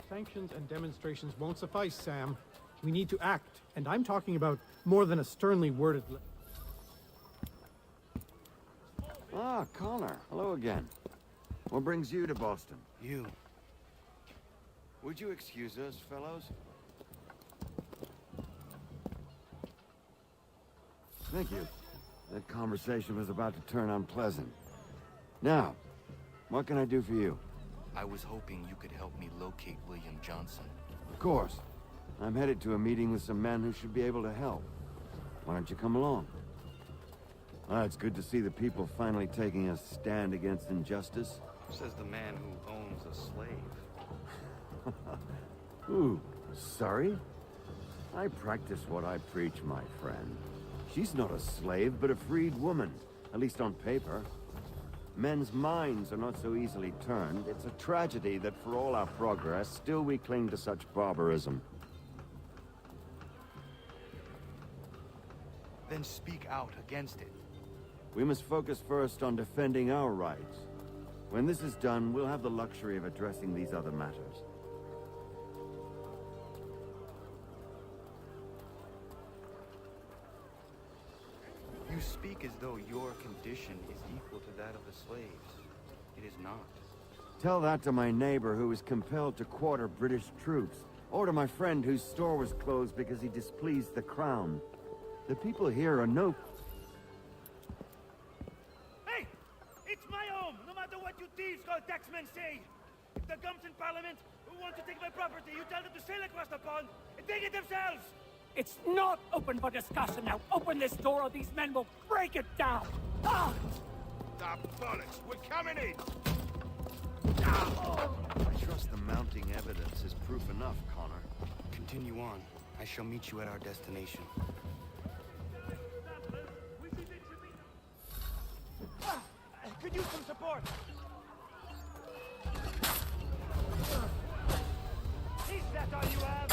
Sanctions and demonstrations won't suffice, Sam. We need to act, and I'm talking about more than a sternly worded... Ah, Connor. Hello again. What brings you to Boston? You. Would you excuse us, fellows? Thank you. That conversation was about to turn unpleasant. Now, what can I do for you? I was hoping you could help me locate William Johnson. Of course. I'm headed to a meeting with some men who should be able to help. Why don't you come along? It's good to see the people finally taking a stand against injustice. Says the man who owns a slave. Ooh, sorry? I practice what I preach, my friend. She's not a slave, but a freed woman. At least on paper. Men's minds are not so easily turned. It's a tragedy that for all our progress, still we cling to such barbarism. Then speak out against it. We must focus first on defending our rights. When this is done, we'll have the luxury of addressing these other matters. You speak as though your condition is equal to that of the slaves. It is not. Tell that to my neighbor who was compelled to quarter British troops, or to my friend whose store was closed because he displeased the crown. The people here are no... Hey! It's my home, no matter what you thieves called taxmen say! If the gums in Parliament who want to take my property, you tell them to sail across the pond and take it themselves! It's not open for discussion now. Open this door or these men will break it down. Ah! Ah, bollocks! We're coming in! I trust the mounting evidence is proof enough, Connor. Continue on. I shall meet you at our destination. Could use some support! Is that all you have?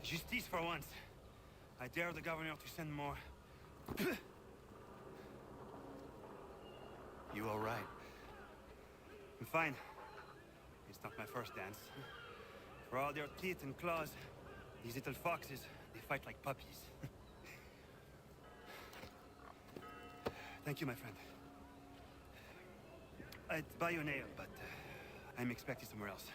Justice for once. I dare the governor to send more. You all right? I'm fine. It's not my first dance. For all their teeth and claws, these little foxes, they fight like puppies. Thank you, my friend. I'd buy you an ale, but I'm expecting somewhere else.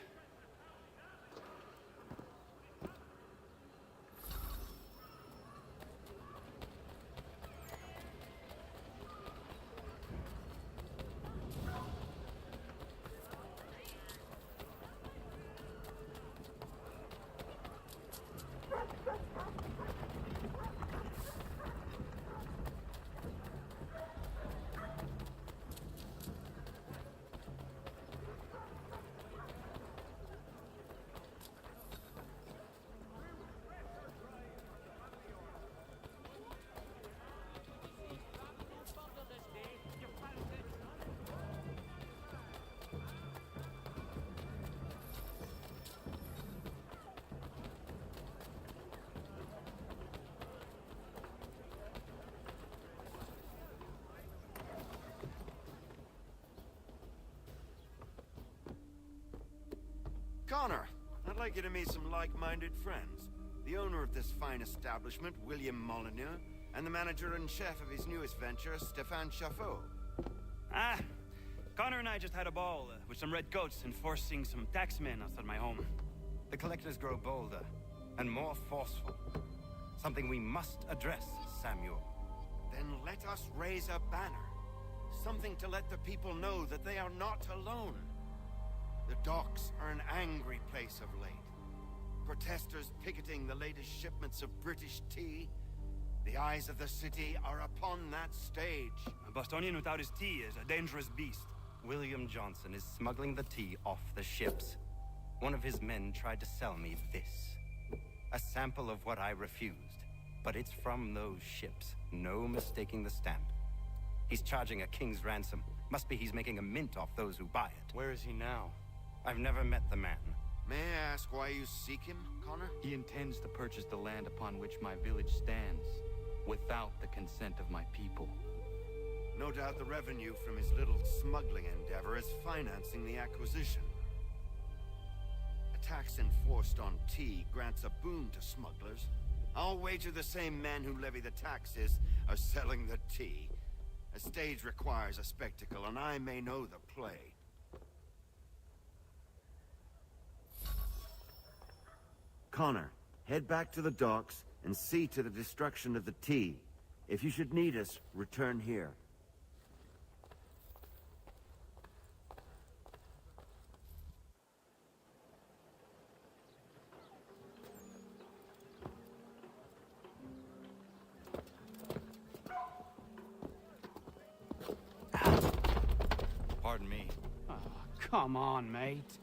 Connor, I'd like you to meet some like-minded friends. The owner of this fine establishment, William Molyneux, and the manager and chef of his newest venture, Stéphane Chaffeau. Ah, Connor and I just had a ball with some red coats enforcing some taxmen outside my home. The collectors grow bolder and more forceful. Something we must address, Samuel. Then let us raise a banner. Something to let the people know that they are not alone. The docks are an angry place of late. Protesters picketing the latest shipments of British tea. The eyes of the city are upon that stage. A Bostonian without his tea is a dangerous beast. William Johnson is smuggling the tea off the ships. One of his men tried to sell me this. A sample of what I refused. But it's from those ships. No mistaking the stamp. He's charging a king's ransom. Must be he's making a mint off those who buy it. Where is he now? I've never met the man. May I ask why you seek him, Connor? He intends to purchase the land upon which my village stands, without the consent of my people. No doubt the revenue from his little smuggling endeavor is financing the acquisition. A tax enforced on tea grants a boon to smugglers. I'll wager the same men who levy the taxes are selling the tea. A stage requires a spectacle, and I may know the play. Connor, head back to the docks and see to the destruction of the tea. If you should need us, return here. Pardon me. Oh, come on, mate.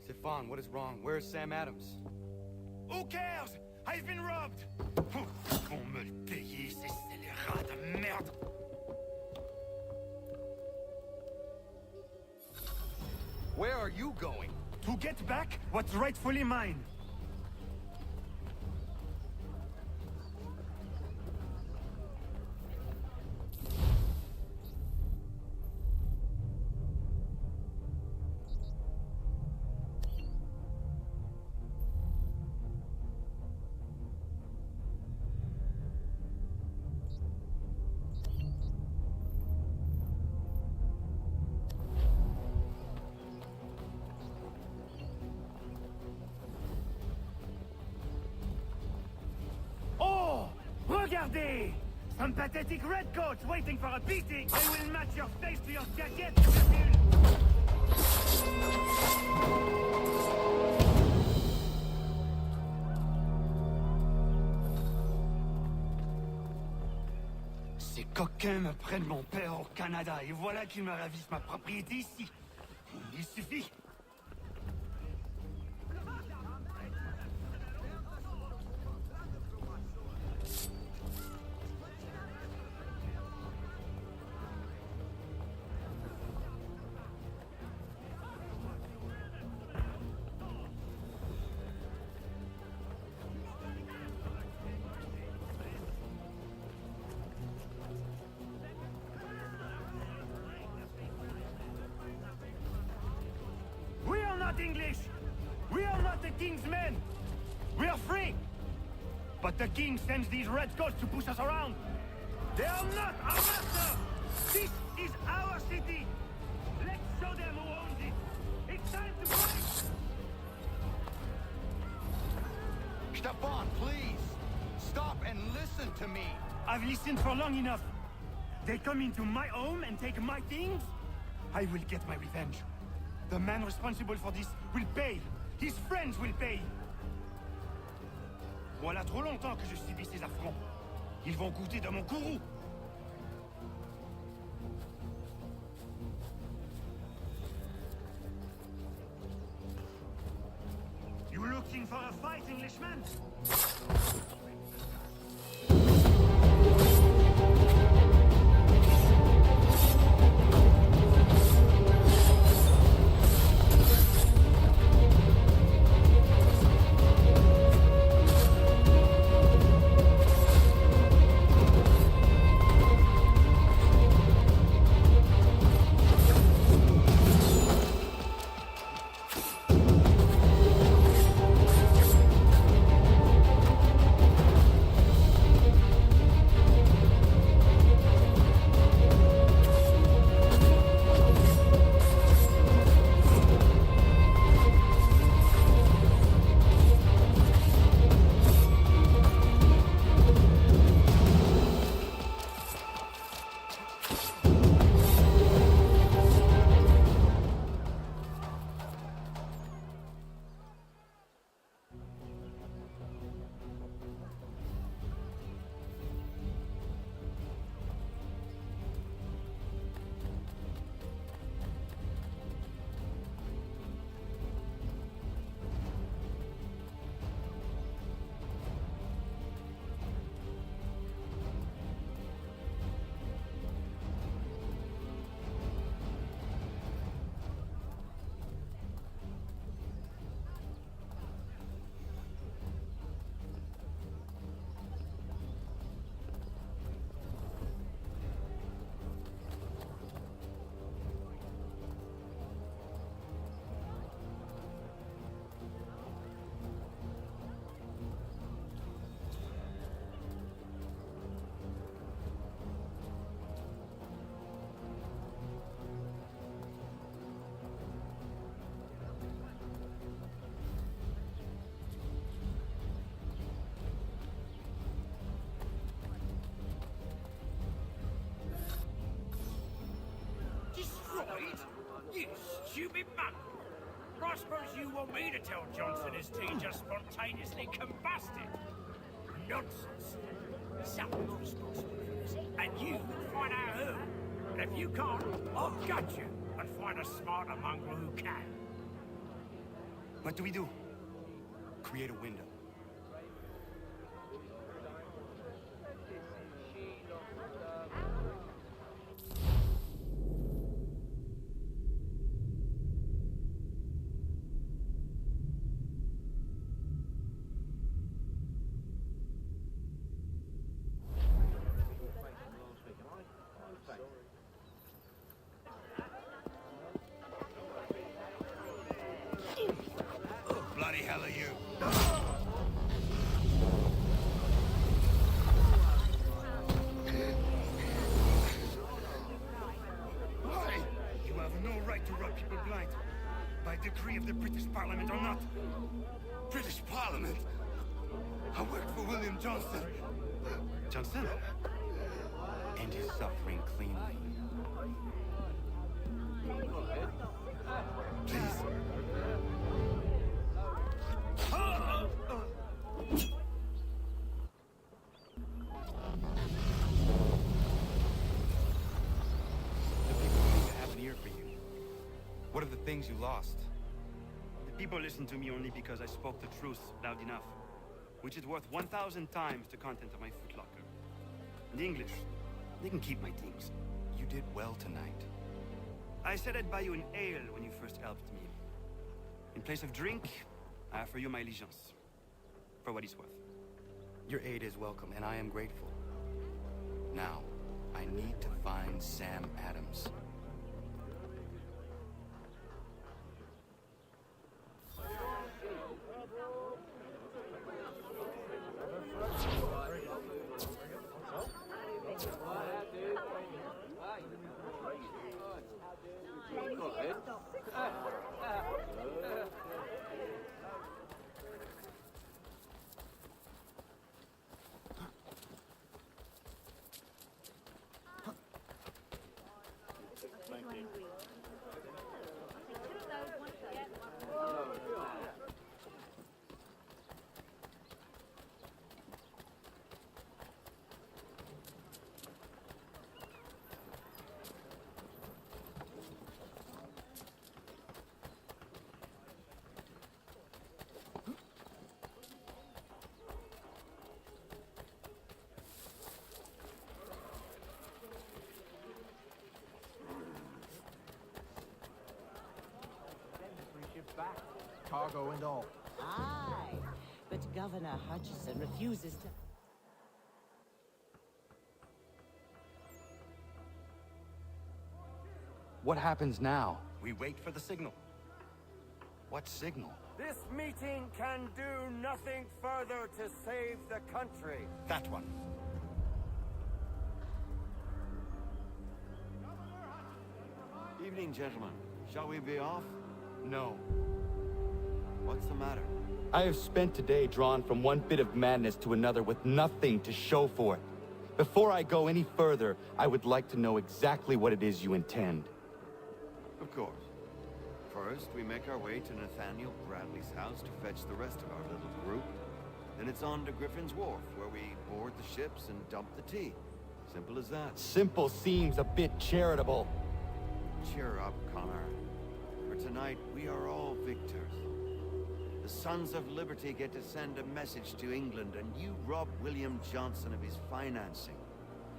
Stefan, what is wrong? Where's Sam Adams? Who cares? I've been robbed! Vont me le payer, ces scélérats de merde! Where are you going? To get back what's rightfully mine. Regardez! Some pathetic redcoats waiting for a beating! I will match your face to your jacket, Cecil! Ces coquins me prennent mon père au Canada, et voilà qu'ils me ravissent ma propriété ici. Il suffit. We are not English! We are not the king's men! We are free! But the king sends these redcoats to push us around! They are not our master! This is our city! Let's show them who owns it! It's time to fight! Stefan, please! Stop and listen to me! I've listened for long enough. They come into my home and take my things? I will get my revenge. The man responsible for this will pay. His friends will pay. Voilà trop longtemps que je subis ces affronts. Ils vont goûter de mon courroux. You looking for a fight, Englishman? I suppose you want me to tell Johnson his tea just spontaneously combusted? Nonsense. Someone's responsible for this, and you will find out who. And if you can't, I'll gut you and find a smarter mongrel who can. What do we do? Create a window. Bloody hell are you? You have no right to rob people blind. By decree of the British Parliament or not. British Parliament? I worked for William Johnson. Johnson? End his suffering cleanly. Please. The people need to have an ear for you. What are the things you lost? The people listen to me only because I spoke the truth loud enough. Which is worth 1,000 times the content of my footlocker. And the English, they can keep my things. You did well tonight. I said I'd buy you an ale when you first helped me. In place of drink, I offer you my allegiance. For what it's worth. Your aid is welcome, and I am grateful. Now, I need to find Sam Adams. Cargo and all. Aye, but Governor Hutchison refuses to... What happens now? We wait for the signal. What signal? This meeting can do nothing further to save the country. That one. Evening, gentlemen. Shall we be off? No. What's the matter? I have spent today drawn from one bit of madness to another with nothing to show for it. Before I go any further, I would like to know exactly what it is you intend. Of course. First, we make our way to Nathaniel Bradley's house to fetch the rest of our little group. Then it's on to Griffin's Wharf, where we board the ships and dump the tea. Simple as that. Simple seems a bit charitable. Cheer up, Connor. For tonight, we are all victors. The Sons of Liberty get to send a message to England, and you rob William Johnson of his financing.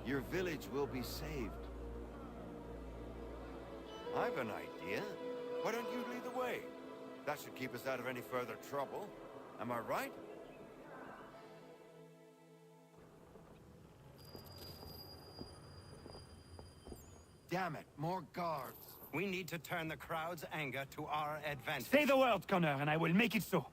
Your village will be saved. I've an idea. Why don't you lead the way? That should keep us out of any further trouble. Am I right? Damn it, more guards. We need to turn the crowd's anger to our advantage. Say the word, Connor, and I will make it so.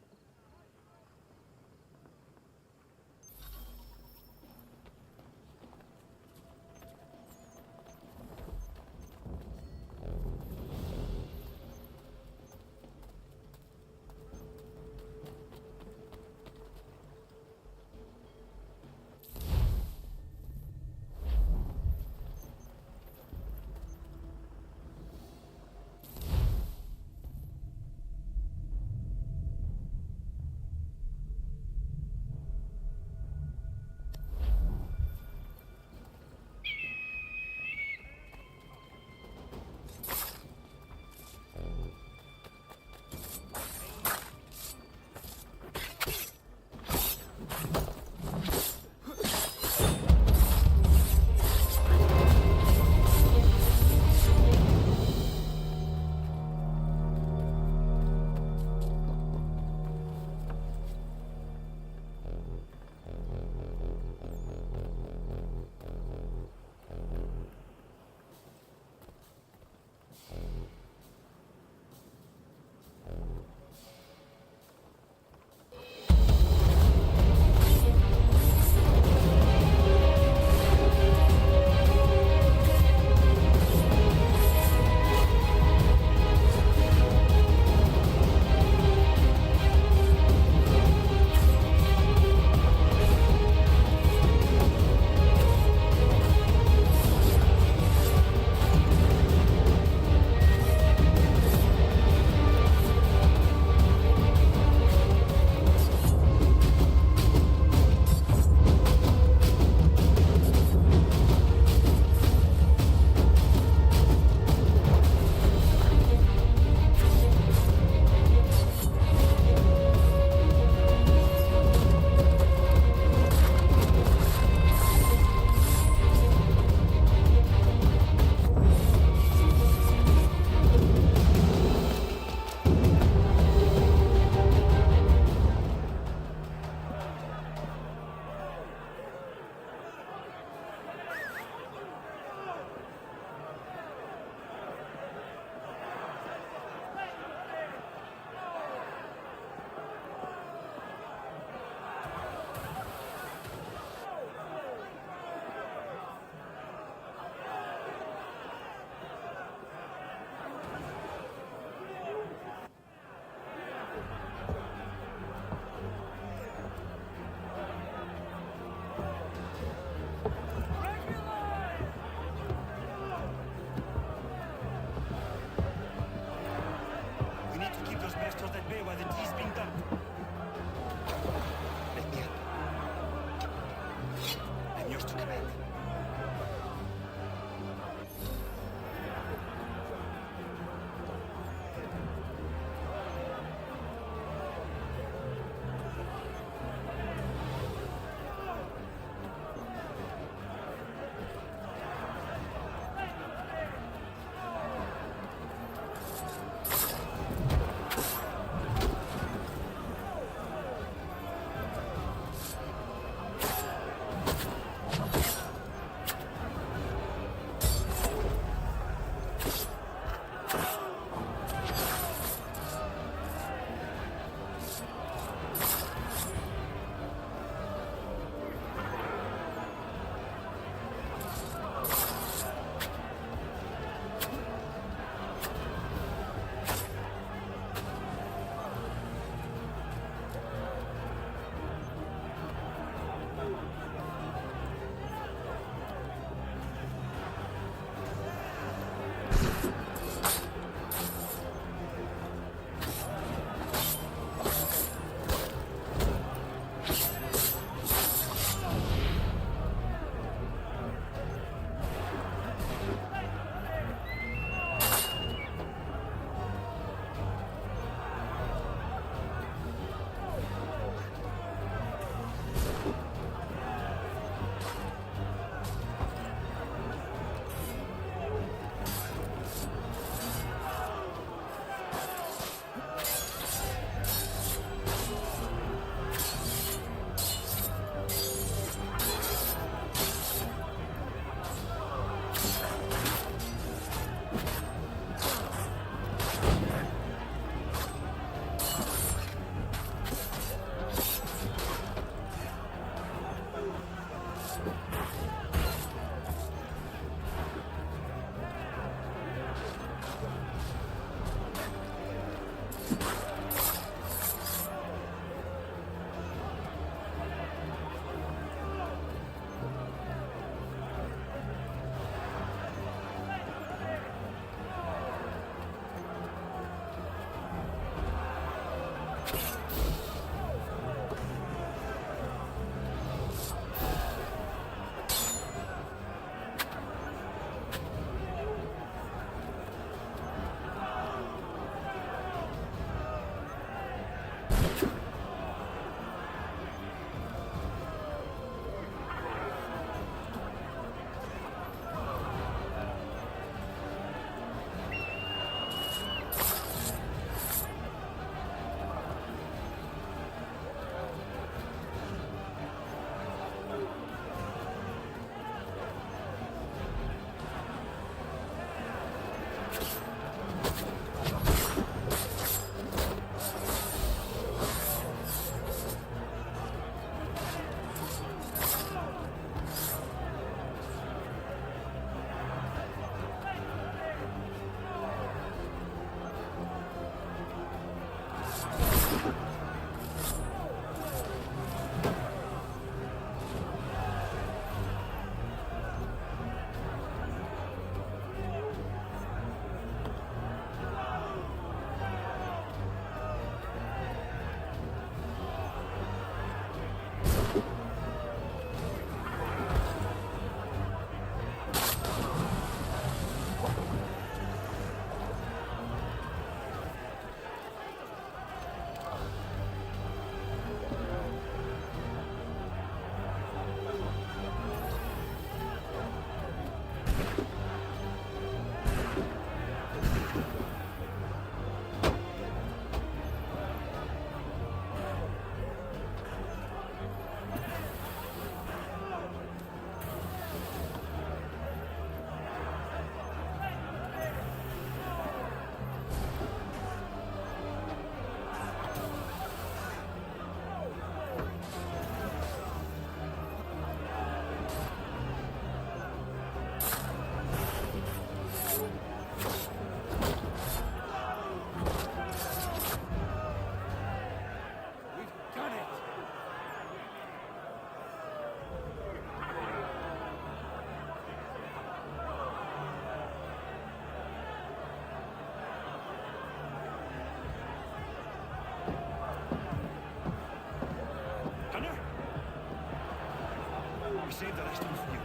save the rest for you.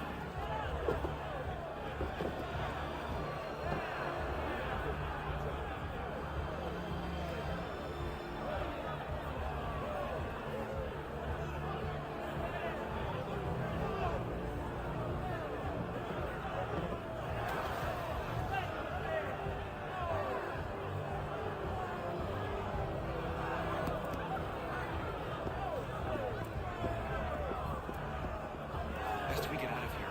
Best we get out of here.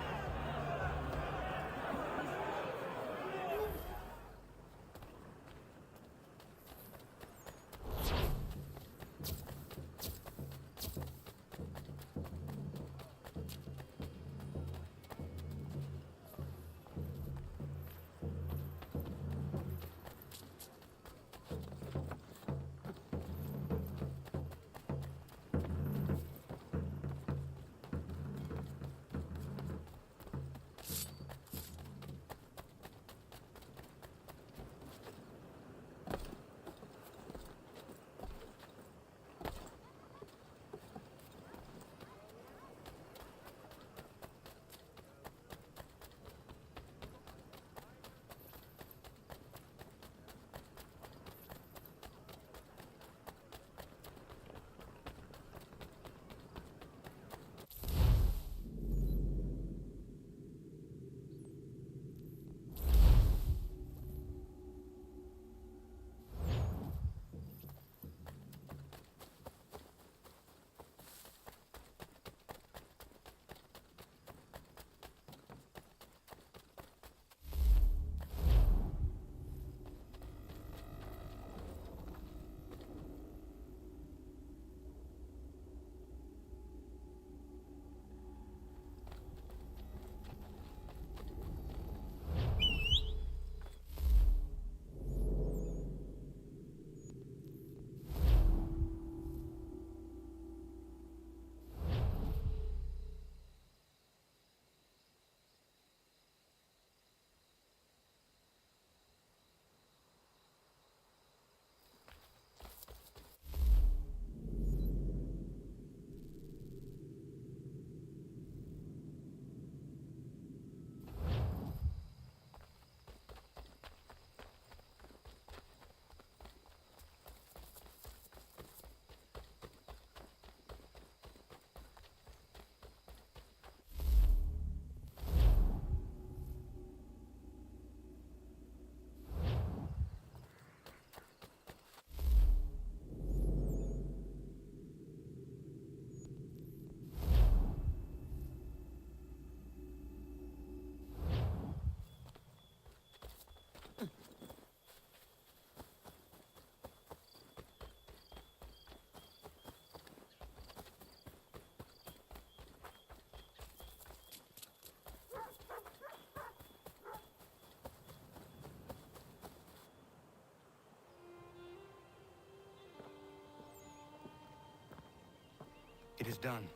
It is done.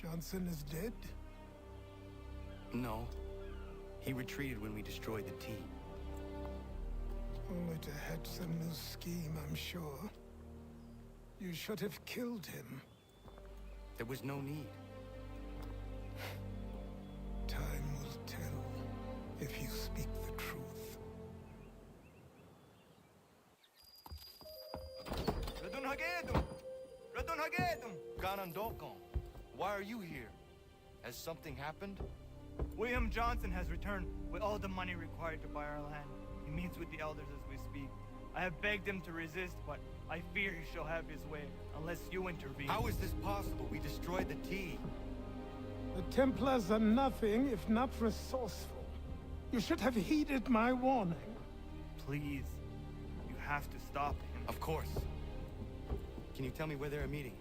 Johnson is dead? No. He retreated when we destroyed the T. Only to hatch some new scheme, I'm sure. You should have killed him. There was no need. Time will tell if you speak the truth. Radun Hagedum! Radun Hagedum! Ganondokon, why are you here? Has something happened? William Johnson has returned with all the money required to buy our land. He meets with the elders as we speak. I have begged him to resist, but I fear he shall have his way, unless you intervene. How is this possible? We destroyed the T. The Templars are nothing if not resourceful. You should have heeded my warning. Please, you have to stop him. Of course. Can you tell me where they're meeting?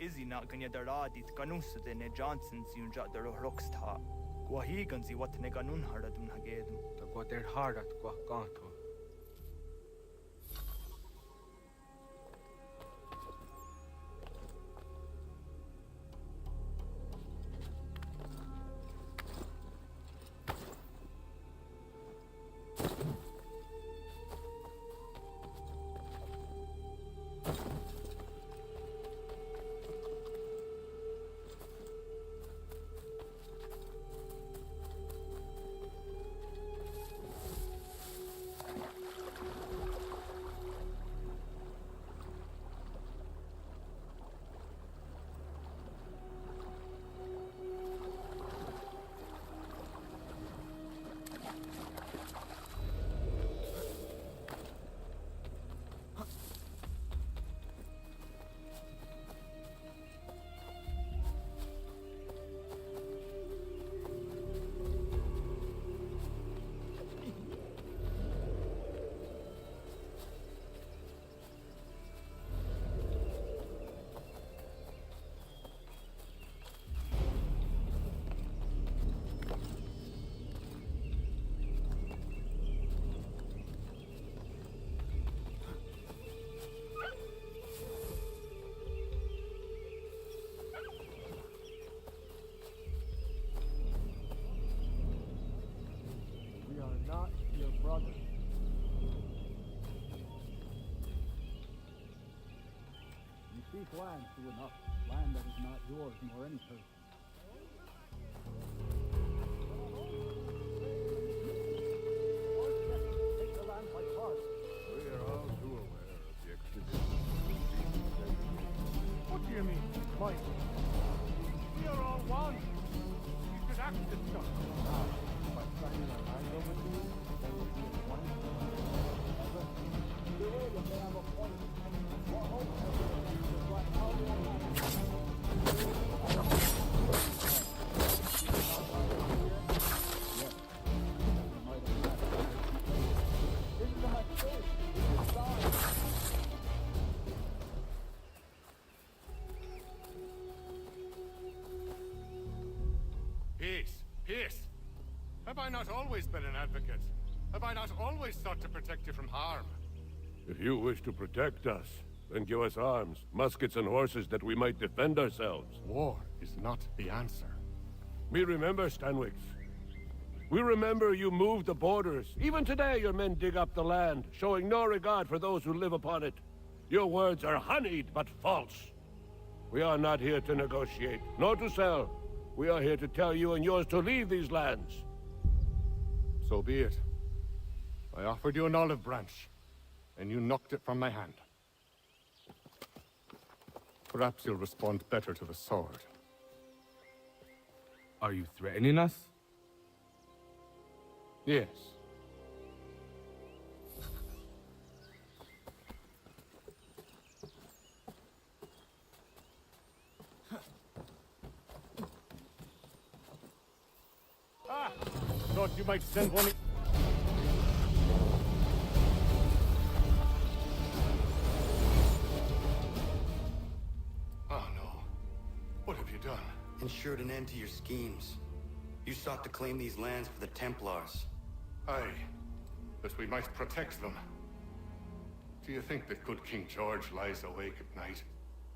Izzy not ganya daradit kanusa de ne Johnson's yunja der rocksta. Guahiganzi what ne ganun haradun hagedum. The Guader Hardat Guakanto. Not your brother. You seek land true enough, land that is not yours nor any person. Take the land by force. We are all too aware of the extradition. What do you mean, Mike? We are all one. You should act as such. By signing a land over to you, there will be one forever. The way that they have a point. What hope has it is what how they are Peace, peace. Have I not always been an advocate? Have I not always sought to protect you from harm? If you wish to protect us, then give us arms, muskets and horses that we might defend ourselves. War is not the answer. We remember, Stanwix. We remember you moved the borders. Even today your men dig up the land, showing no regard for those who live upon it. Your words are honeyed, but false. We are not here to negotiate, nor to sell. We are here to tell you and yours to leave these lands. So be it. I offered you an olive branch, and you knocked it from my hand. Perhaps you'll respond better to the sword. Are you threatening us? Yes. Thought you might send one. Oh no. What have you done? Ensured an end to your schemes. You sought to claim these lands for the Templars. Aye, that we might protect them. Do you think that good King George lies awake at night,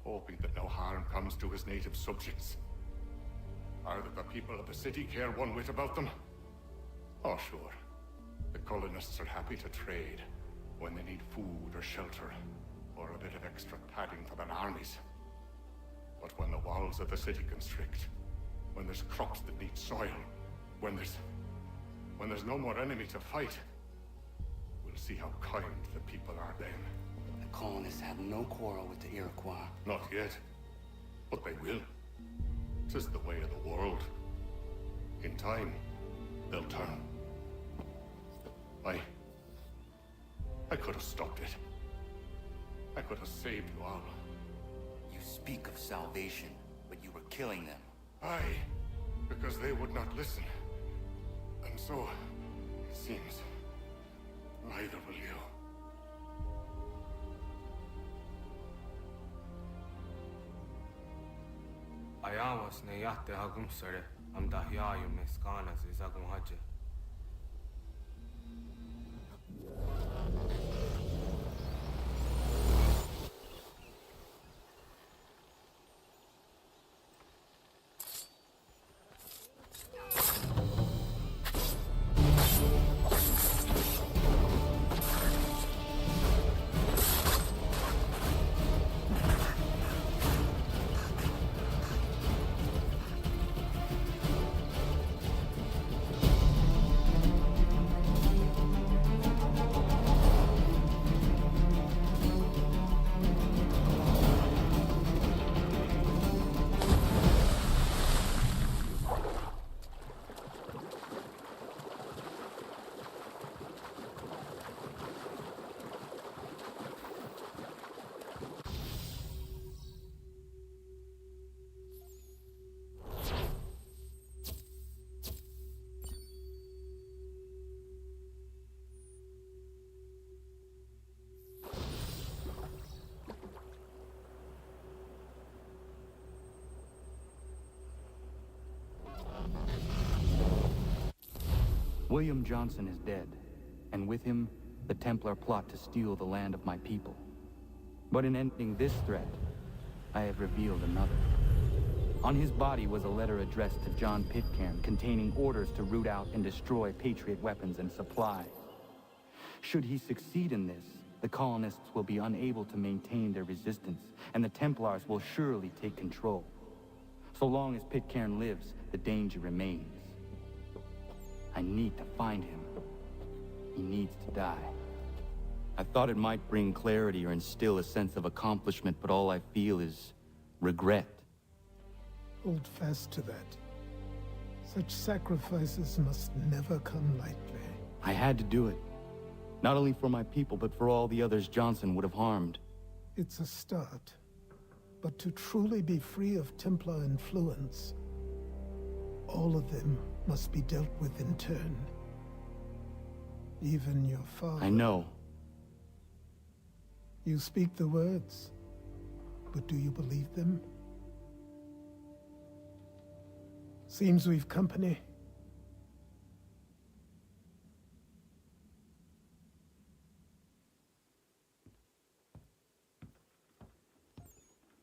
hoping that no harm comes to his native subjects? Or that the people of the city care one whit about them? Oh, sure. The colonists are happy to trade when they need food or shelter, or a bit of extra padding for their armies. But when the walls of the city constrict, when there's crops that need soil, when there's no more enemy to fight, we'll see how kind the people are then. The colonists have no quarrel with the Iroquois. Not yet, but they will. 'Tis the way of the world. In time, they'll turn. I could have stopped it. I could have saved you all. You speak of salvation, but you were killing them. Aye, because they would not listen. And so, it seems, neither will you. Ayawas ne yate hagum sare. Am dahyayu meskanas izagum haje. William Johnson is dead, and with him, the Templar plot to steal the land of my people. But in ending this threat, I have revealed another. On his body was a letter addressed to John Pitcairn containing orders to root out and destroy Patriot weapons and supplies. Should he succeed in this, the colonists will be unable to maintain their resistance, and the Templars will surely take control. So long as Pitcairn lives, the danger remains. I need to find him. He needs to die. I thought it might bring clarity or instill a sense of accomplishment, but all I feel is regret. Hold fast to that. Such sacrifices must never come lightly. I had to do it. Not only for my people, but for all the others Johnson would have harmed. It's a start. But to truly be free of Templar influence, all of them must be dealt with in turn. Even your father. I know. You speak the words, but do you believe them? Seems we've company.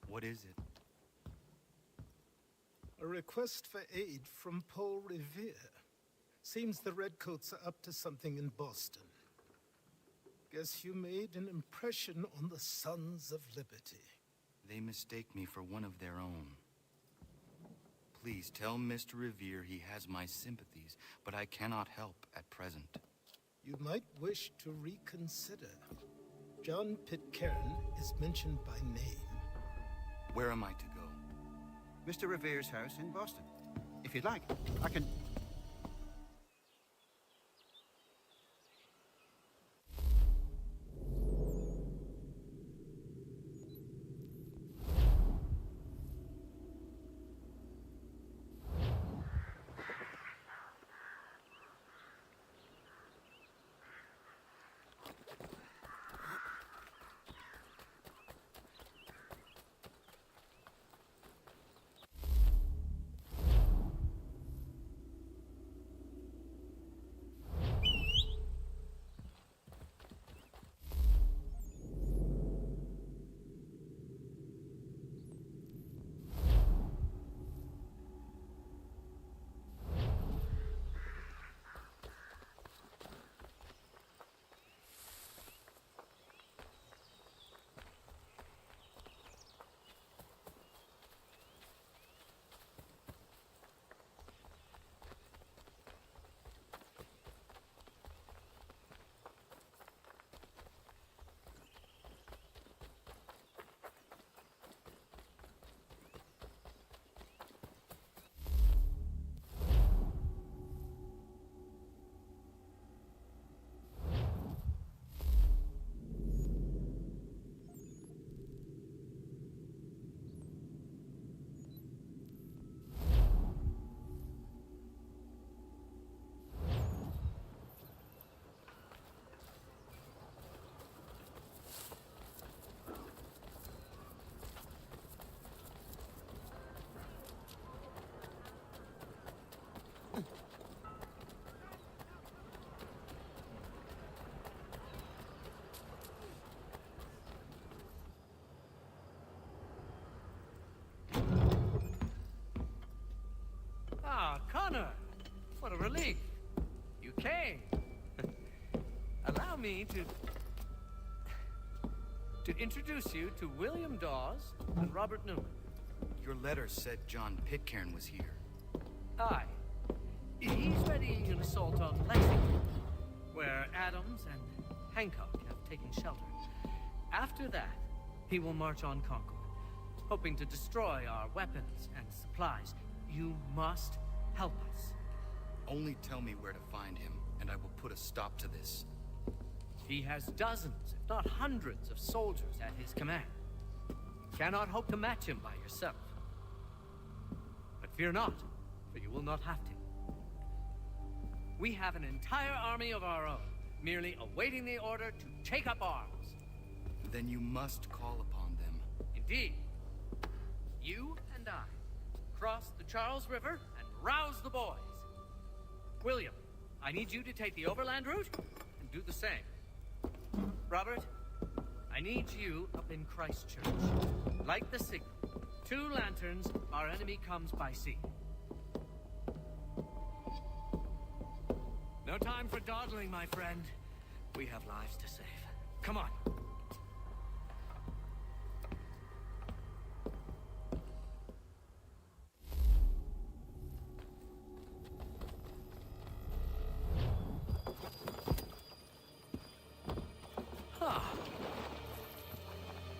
What is it? A request for aid from Paul Revere. Seems the Redcoats are up to something in Boston. Guess you made an impression on the Sons of Liberty. They mistake me for one of their own. Please tell Mr. Revere he has my sympathies, but I cannot help at present. You might wish to reconsider. John Pitcairn is mentioned by name. Where am I to go? Mr. Revere's house in Boston. If you'd like, I can... Connor! What a relief. You came. Allow me to introduce you to William Dawes and Robert Newman. Your letter said John Pitcairn was here. Aye. He's readying an assault on Lexington, where Adams and Hancock have taken shelter. After that, he will march on Concord, hoping to destroy our weapons and supplies. You must help us. Only tell me where to find him, and I will put a stop to this. He has dozens, if not hundreds, of soldiers at his command. You cannot hope to match him by yourself. But fear not, for you will not have to. We have an entire army of our own, merely awaiting the order to take up arms. Then you must call upon them. Indeed. You and I cross the Charles River and rouse the boys. William, I need you to take the overland route and do the same. Robert, I need you up in Christchurch. Light the signal. 2 lanterns, our enemy comes by sea. No time for dawdling, my friend. We have lives to save. Come on.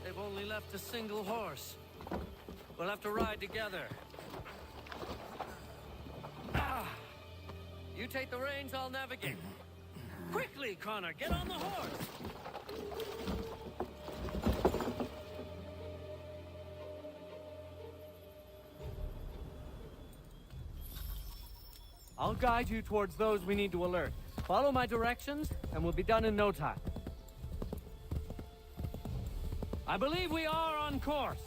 They've only left a single horse. We'll have to ride together. You take the reins, I'll navigate. Quickly, Connor, get on the horse! I'll guide you towards those we need to alert. Follow my directions, and we'll be done in no time. I believe we are on course.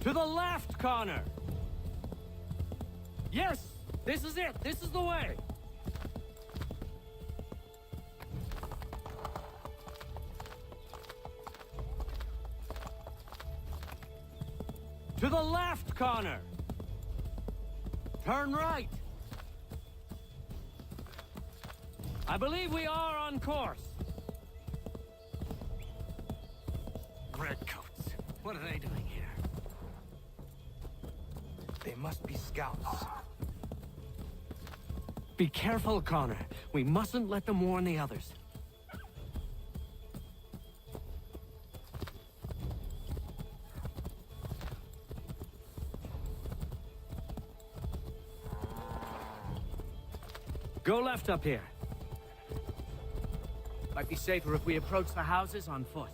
To the left, Connor! Yes! This is it! This is the way! To the left, Connor! Turn right! I believe we are on course. Redcoats. What are they doing here? They must be scouts. Be careful, Connor. We mustn't let them warn the others. Go left up here. Might be safer if we approach the houses on foot.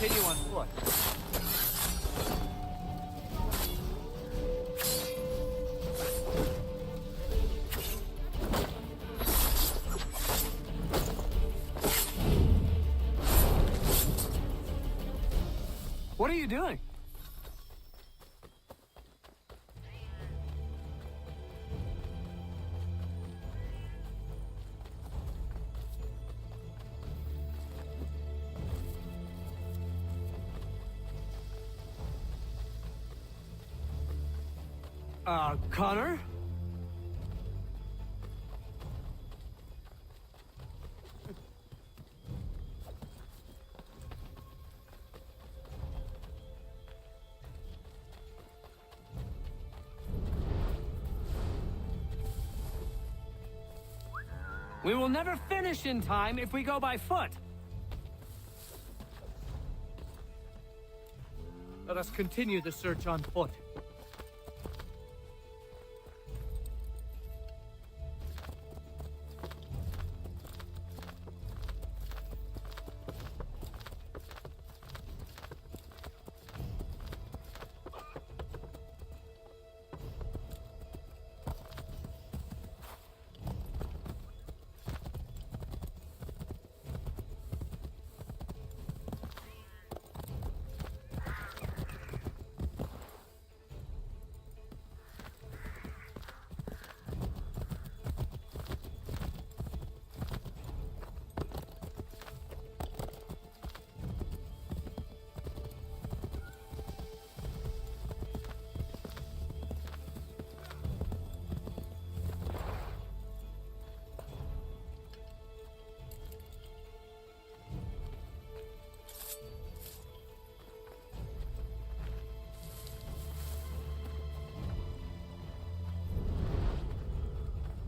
continue on foot. What are you doing? Connor? We will never finish in time if we go by foot. Let us continue the search on foot.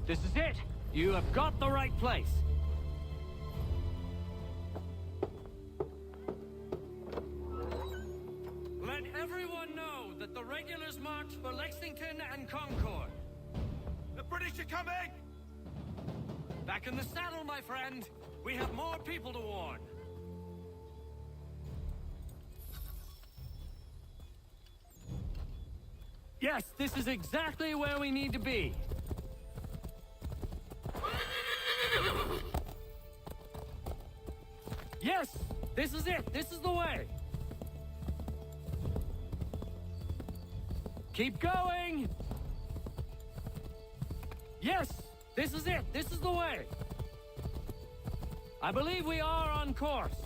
This is it! You have got the right place! Let everyone know that the regulars march for Lexington and Concord. The British are coming! Back in the saddle, my friend! We have more people to warn. Yes, this is exactly where we need to be. Yes! This is it! This is the way! Keep going! Yes! This is it! This is the way! I believe we are on course.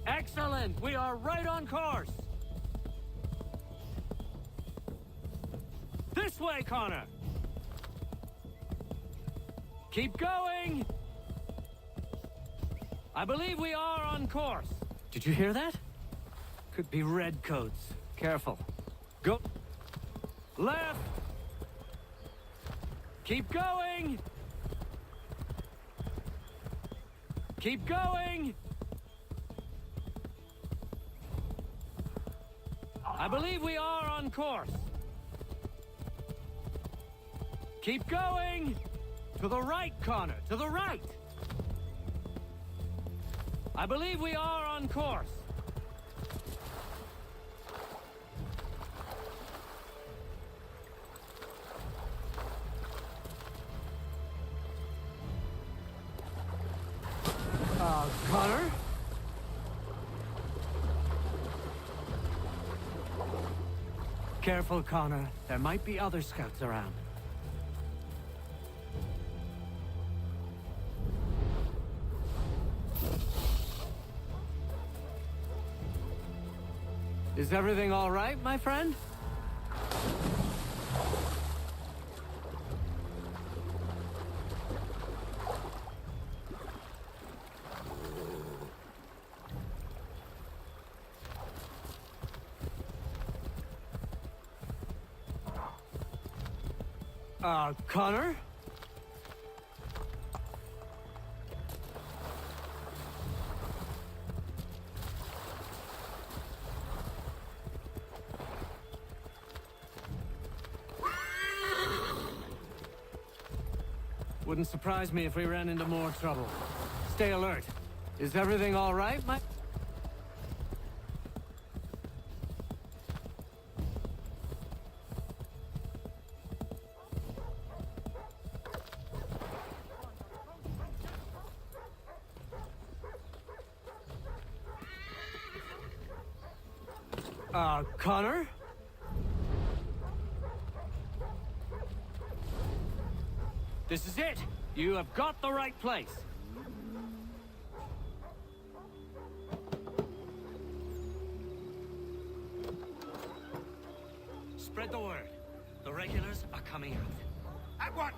Excellent! We are right on course! This way, Connor! Keep going! I believe we are on course. Did you hear that? Could be redcoats. Careful. Go. Left! Keep going! Keep going! I believe we are on course. Keep going! To the right, Connor! To the right! I believe we are on course. Connor? Careful, Connor. There might be other scouts around. Is everything all right, my friend? Connor? Wouldn't surprise me if we ran into more trouble. Stay alert. Is everything all right, Mike? Connor? This is it. You have got the right place. Spread the word. The regulars are coming out. At once!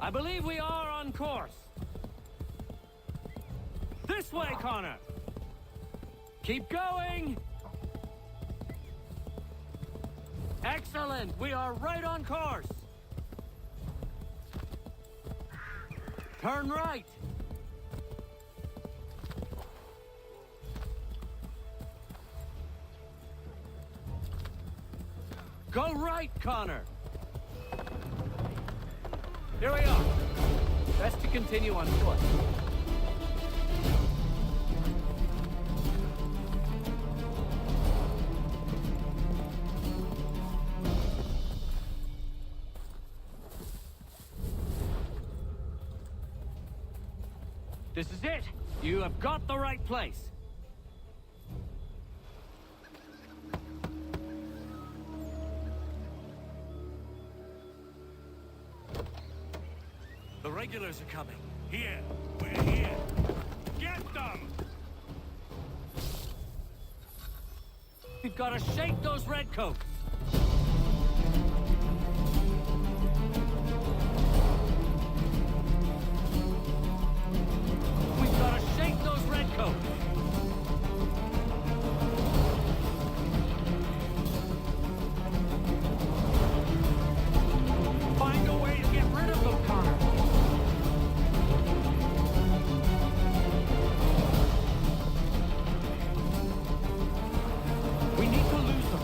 I believe we are on course. This way, Connor. Keep going. Excellent. We are right on course. Turn right. Go right, Connor. Here we are. Best to continue on foot. This is it. You have got the right place. The regulars are coming. Here. We're here. Get them! We've got to shake those redcoats. We've got to shake those redcoats. Find a way to get rid of them, Connor. We need to lose them.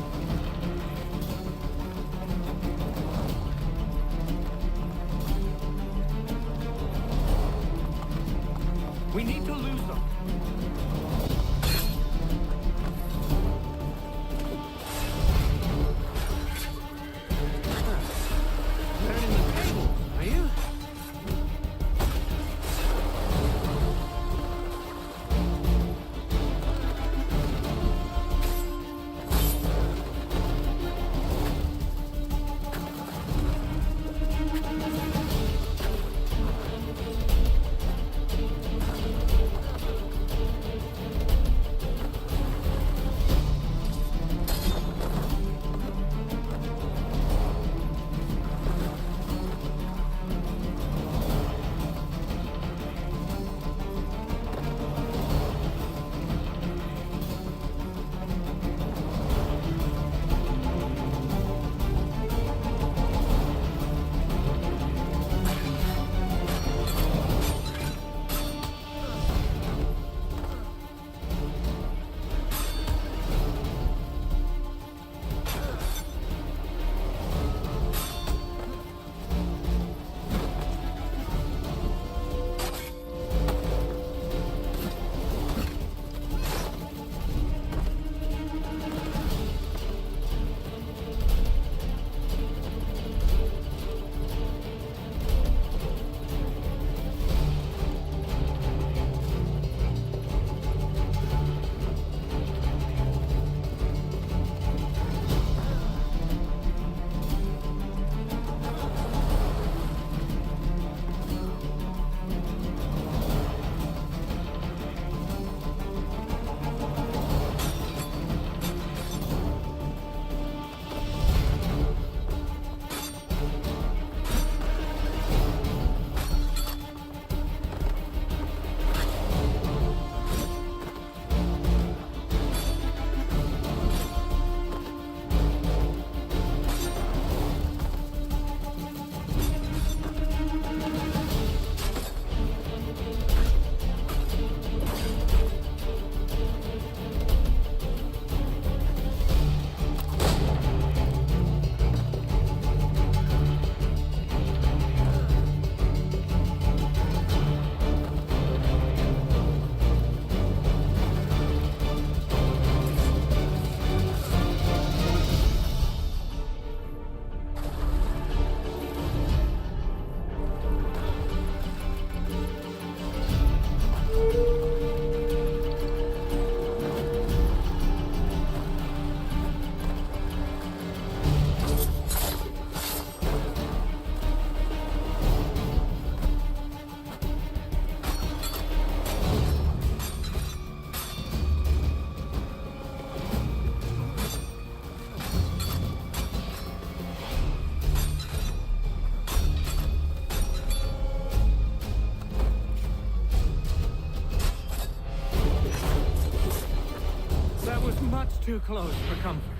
too close for comfort.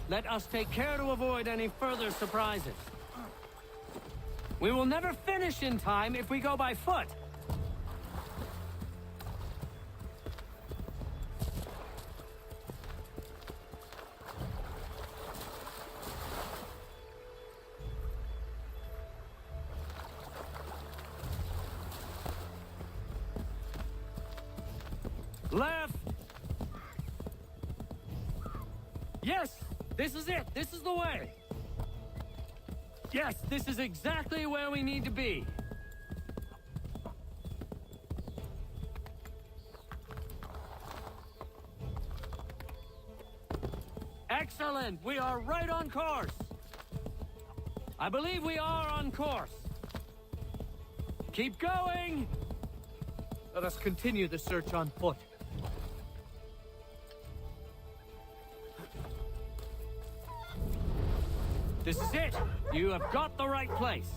Let us take care to avoid any further surprises. We will never finish in time if we go by foot. Left! Yes! This is it! This is the way! Yes, this is exactly where we need to be. Excellent! We are right on course! I believe we are on course. Keep going! Let us continue the search on foot. This is it! You have got the right place!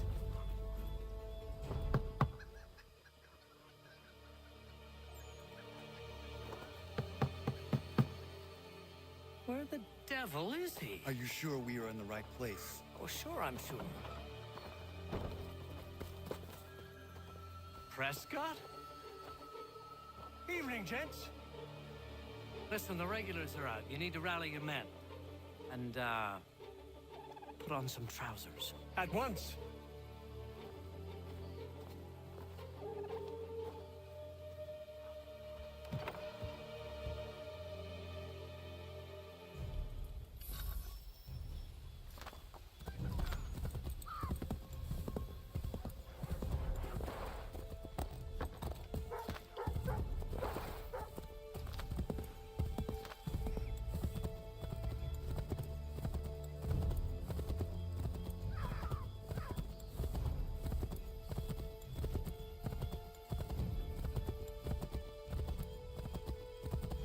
Where the devil is he? Are you sure we are in the right place? Oh, sure I'm sure. Prescott? Evening, gents. Listen, the regulars are out. You need to rally your men. And, put on some trousers. At once.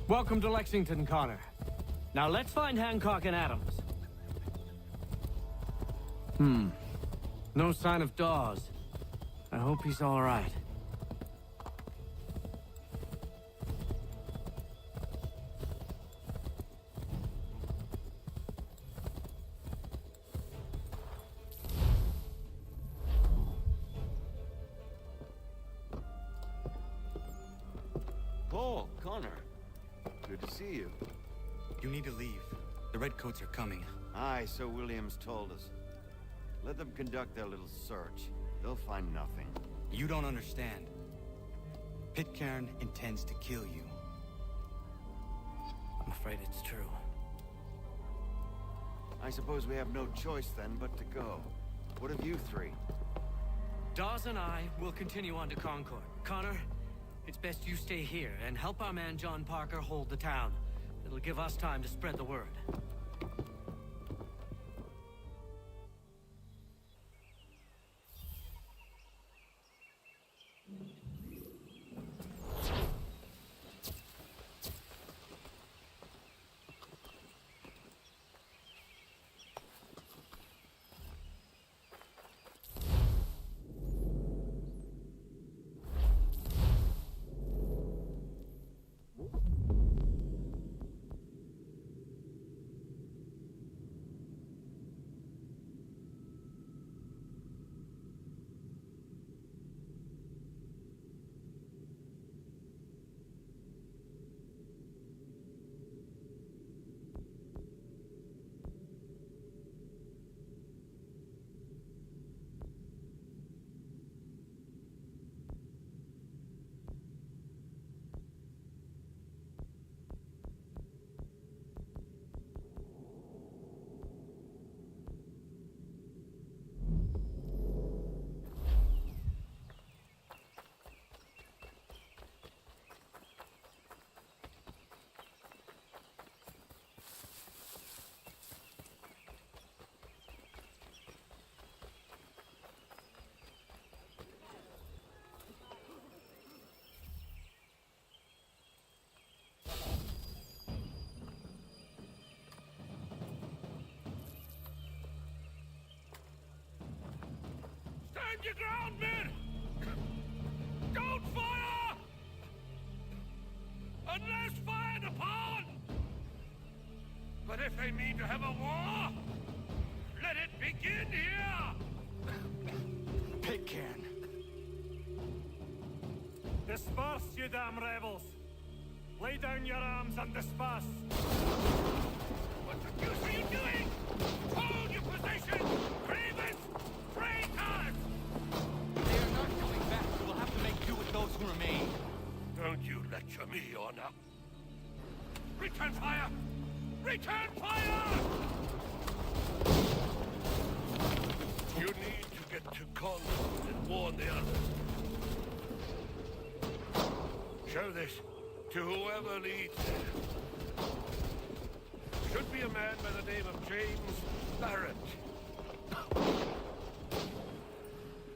Welcome to Lexington, Connor. Now let's find Hancock and Adams. No sign of Dawes. I hope he's all right. Paul, Connor. Good to see you. You need to leave. The Redcoats are coming. Aye, so Williams told us. Let them conduct their little search. They'll find nothing. You don't understand. Pitcairn intends to kill you. I'm afraid it's true. I suppose we have no choice then but to go. What of you three? Dawes and I will continue on to Concord. Connor, it's best you stay here and help our man John Parker hold the town. It'll give us time to spread the word. Stand your ground, men! Don't fire! Unless fired upon! But if they mean to have a war, let it begin here! Pitcairn. Disperse, you damn rebels! Lay down your arms and disperse! What the deuce are you doing? Hold your position! Ravens! Traitors! They are not coming back. We'll have to make do with those who remain. Don't you lecture me, Honor. Return fire! Return fire! You need to get to Concord and warn the others. Show this to whoever leads it. Should be a man by the name of James Barrett.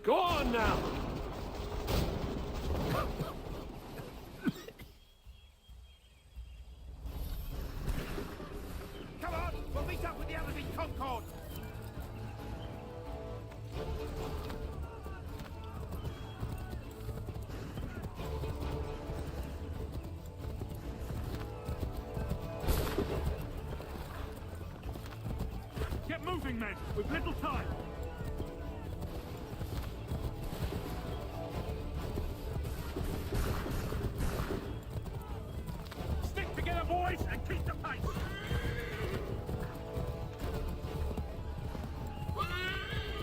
Go on now! Come on! We'll meet up with the others in Concord! Get moving, men! We've little time! Stick together, boys, and keep the pace!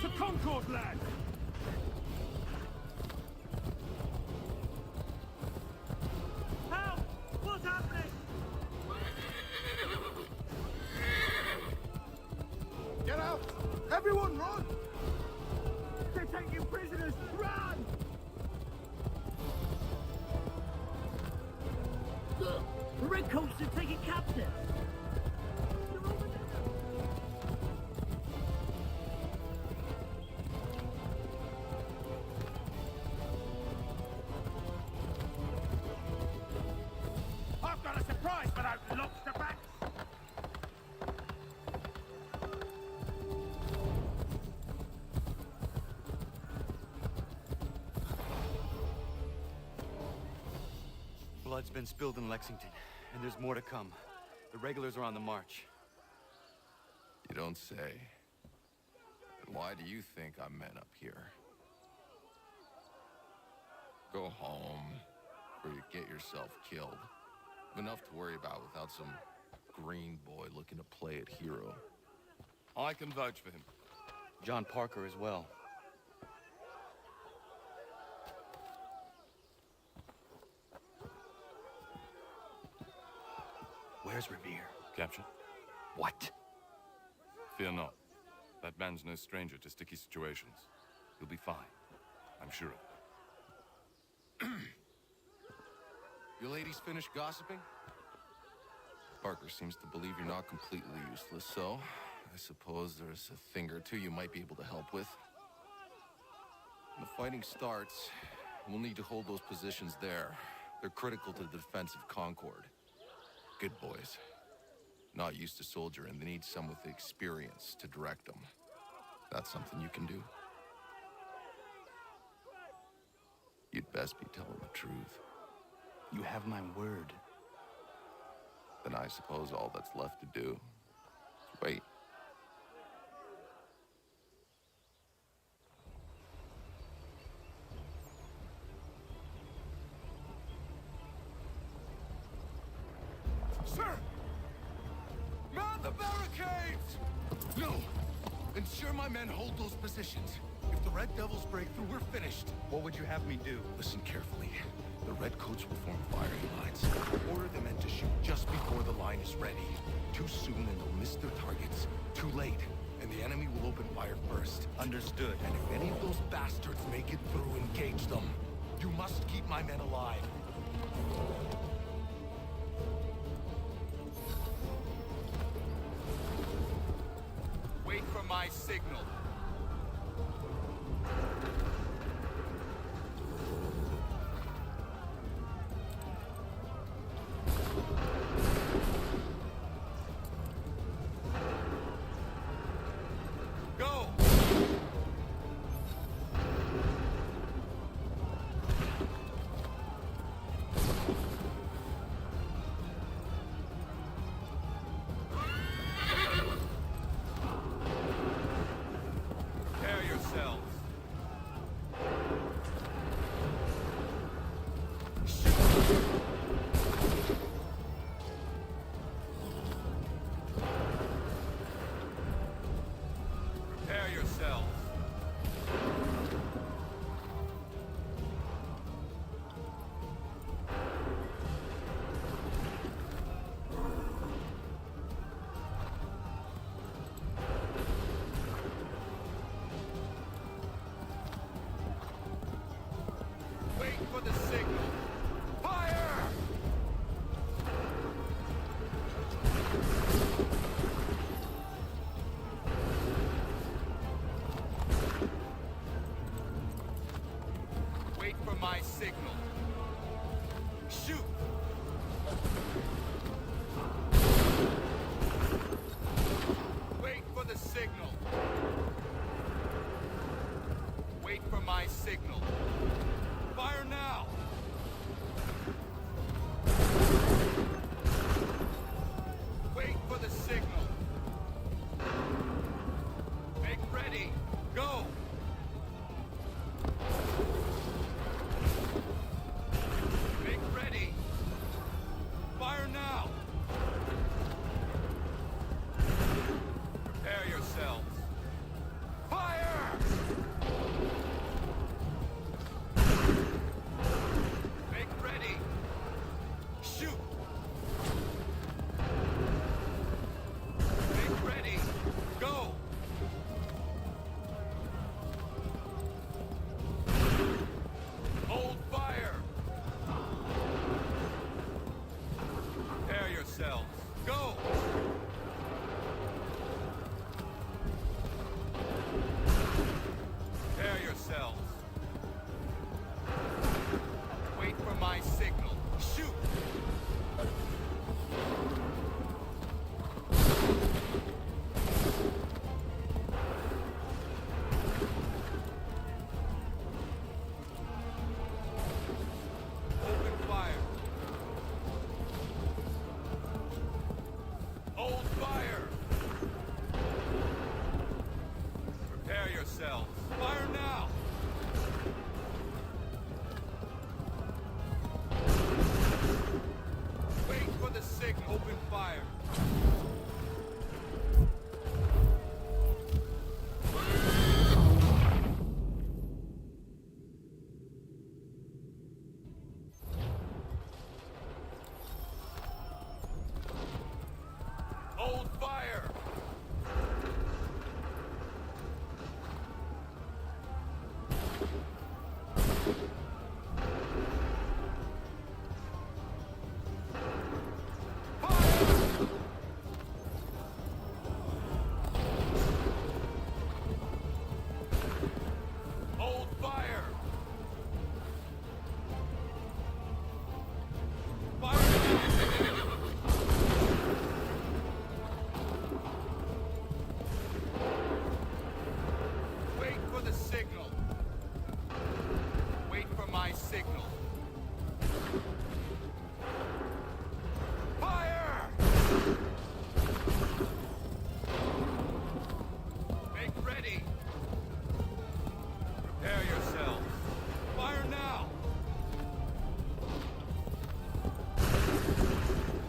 To Concord, lad! Help! What's happening? Get out! Everyone run! They're taking prisoners! Run! Look! The Redcoats are taking captives! I've got a surprise for those lobster backs! Blood's been spilled in Lexington, and there's more to come. The regulars are on the march. You don't say. Then why do you think I'm men up here? Go home, or you get yourself killed. You've enough to worry about without some green boy looking to play it hero. I can vouch for him. John Parker as well. Where's Revere? Captured? What? Fear not. That man's no stranger to sticky situations. He'll be fine. I'm sure of it. You ladies finished gossiping? Parker seems to believe you're not completely useless, so I suppose there's a thing or two you might be able to help with. When the fighting starts, we'll need to hold those positions there. They're critical to the defense of Concord. Good boys. Not used to soldiering, they need some with the experience to direct them. That's something you can do. You'd best be telling the truth. You have my word. Then I suppose all that's left to do is wait. Sir! Man the barricades! No! Ensure my men hold those positions. If the Red Devils break through, we're finished. What would you have me do? Listen carefully. The Redcoats will form firing lines. Order the men to shoot just before the line is ready. Too soon and they'll miss their targets. Too late, and the enemy will open fire first. Understood. And if any of those bastards make it through, engage them. You must keep my men alive. Wait for my signal. Go! my signal. Shoot! Wait for the signal. Wait for my signal. Fire now! Wait for the signal. Make ready. Go! Make ready. Fire now! Prepare yourselves. Fire! Make ready. Shoot! Make ready. Go! Hold fire! Prepare yourselves. Go! Prepare yourselves. Wait for my signal. Shoot! Open fire. Hold fire. Prepare yourselves. Fire now. Wait for the signal. Open fire. Hold fire. Hold fire. Wait for the signal. Wait for my signal. Fire! Make ready. Prepare yourselves. Fire now.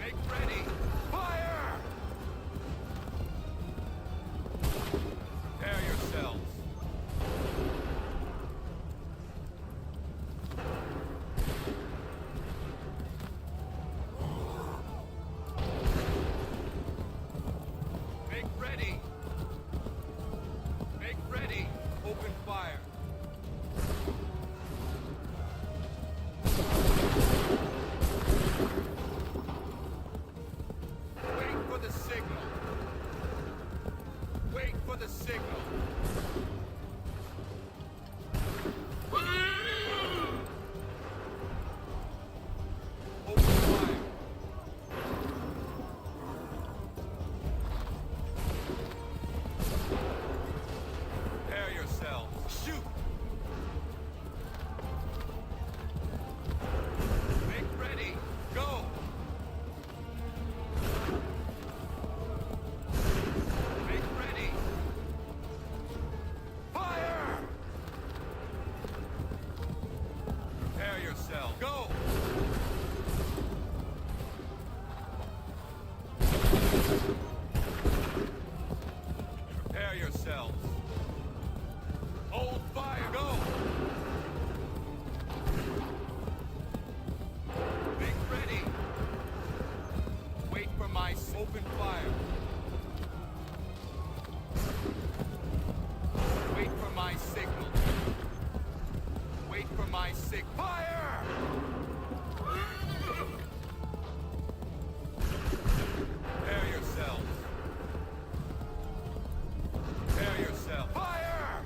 Make ready. Fire! Prepare yourselves. Make ready. Make ready. Open fire. Wait for the signal. Wait for the signal. Open fire. Prepare yourselves. Shoot! Make ready. Go! Make ready. Fire! Prepare yourself. Go! Prepare yourselves. Hold fire. Go! Make ready. Wait for my open fire. Wait for my signal. Wait for my fire! Prepare yourselves. Prepare yourself. Fire!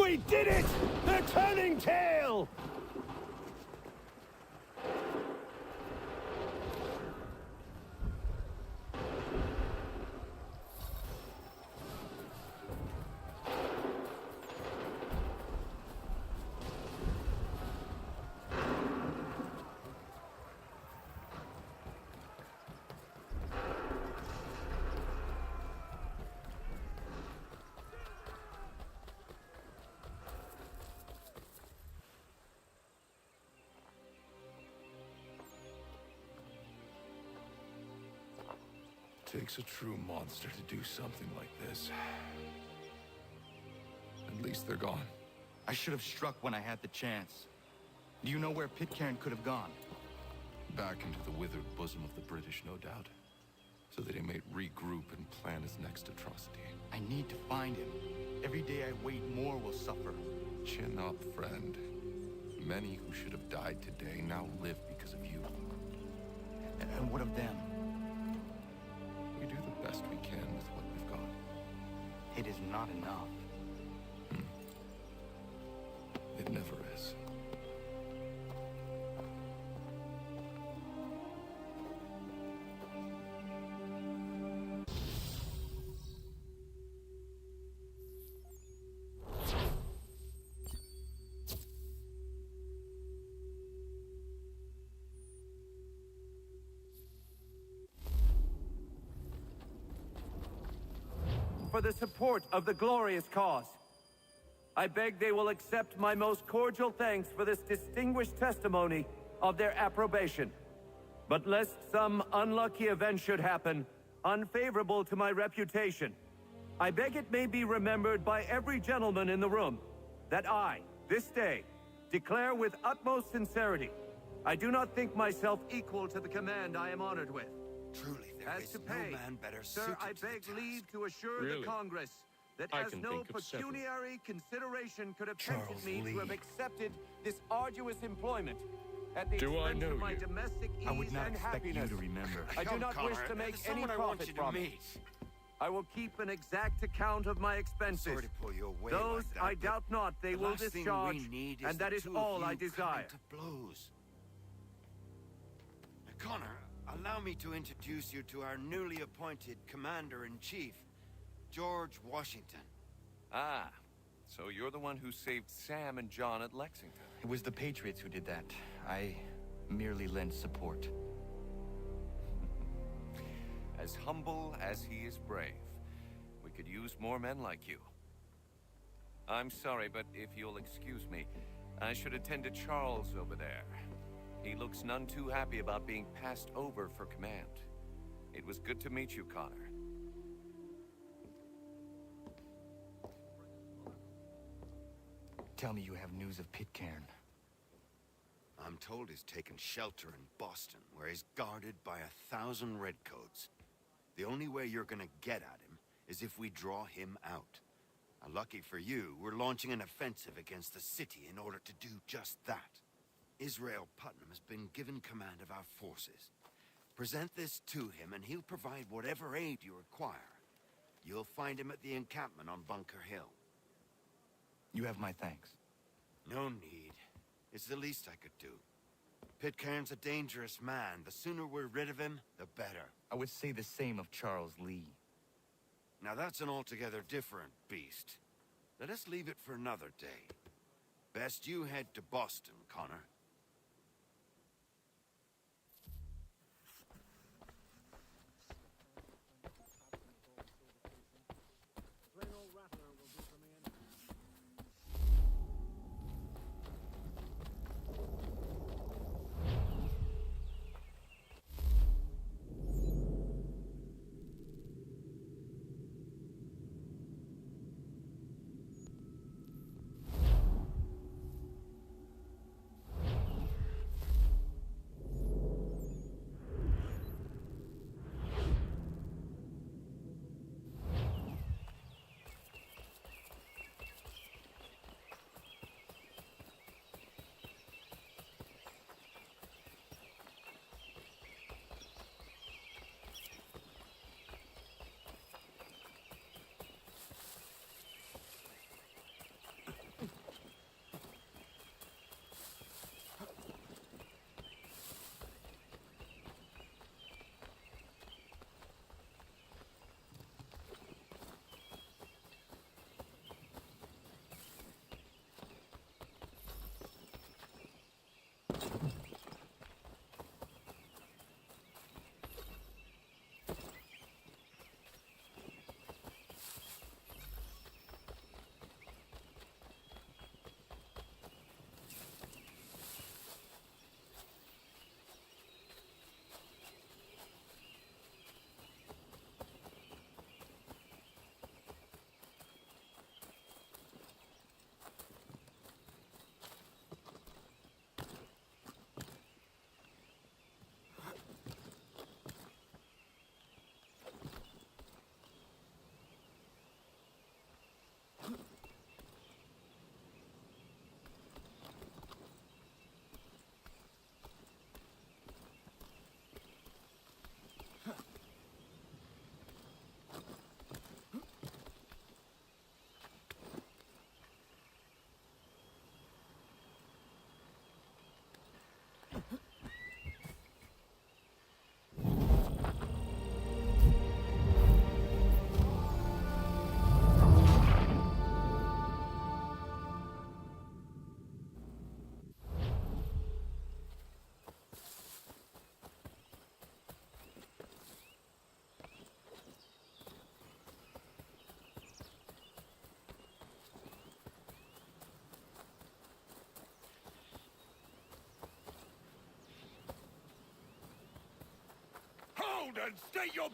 We did it! They're turning tail! Takes a true monster to do something like this. At least they're gone. I should have struck when I had the chance. Do you know where Pitcairn could have gone? Back into the withered bosom of the British, no doubt. So that he may regroup and plan his next atrocity. I need to find him. Every day I wait, more will suffer. Chin up, friend. Many who should have died today now live because of you. And what of them? We do the best we can with what we've got. It is not enough. It never is. For the support of the glorious cause. I beg they will accept my most cordial thanks for this distinguished testimony of their approbation. But lest some unlucky event should happen, unfavorable to my reputation, I beg it may be remembered by every gentleman in the room that I, this day, declare with utmost sincerity, I do not think myself equal to the command I am honored with. Truly, there As is to no pay, man better sir, suited I to the beg task. leave to assure Really? the Congress that I as can no think of several. pecuniary consideration could have Charles tempted me Lee. to have accepted this arduous employment at the Do I expense know of my you? domestic ease I would not and expect you happiness. to remember. I do Come, not wish Connor, to make there's any someone I want profit you to from it. meet. I will keep an exact account of my expenses. Sorry to pull you away Those like that, I but doubt not they the will last thing discharge, we need and that the is two of all you I coming desire. to blows. Now, Connor, allow me to introduce you to our newly appointed Commander-in-Chief, George Washington. Ah, so you're the one who saved Sam and John at Lexington. It was the Patriots who did that. I merely lent support. As humble as he is brave. We could use more men like you. I'm sorry, but if you'll excuse me, I should attend to Charles over there. He looks none too happy about being passed over for command. It was good to meet you, Connor. Tell me you have news of Pitcairn. I'm told he's taken shelter in Boston, where he's guarded by 1,000 redcoats. The only way you're gonna get at him is if we draw him out. Lucky for you, we're launching an offensive against the city in order to do just that. Israel Putnam has been given command of our forces. Present this to him and he'll provide whatever aid you require. You'll find him at the encampment on Bunker Hill. You have my thanks. No need. It's the least I could do. Pitcairn's a dangerous man. The sooner we're rid of him, the better. I would say the same of Charles Lee. Now that's an altogether different beast. Let us leave it for another day. Best you head to Boston, Connor. and state your...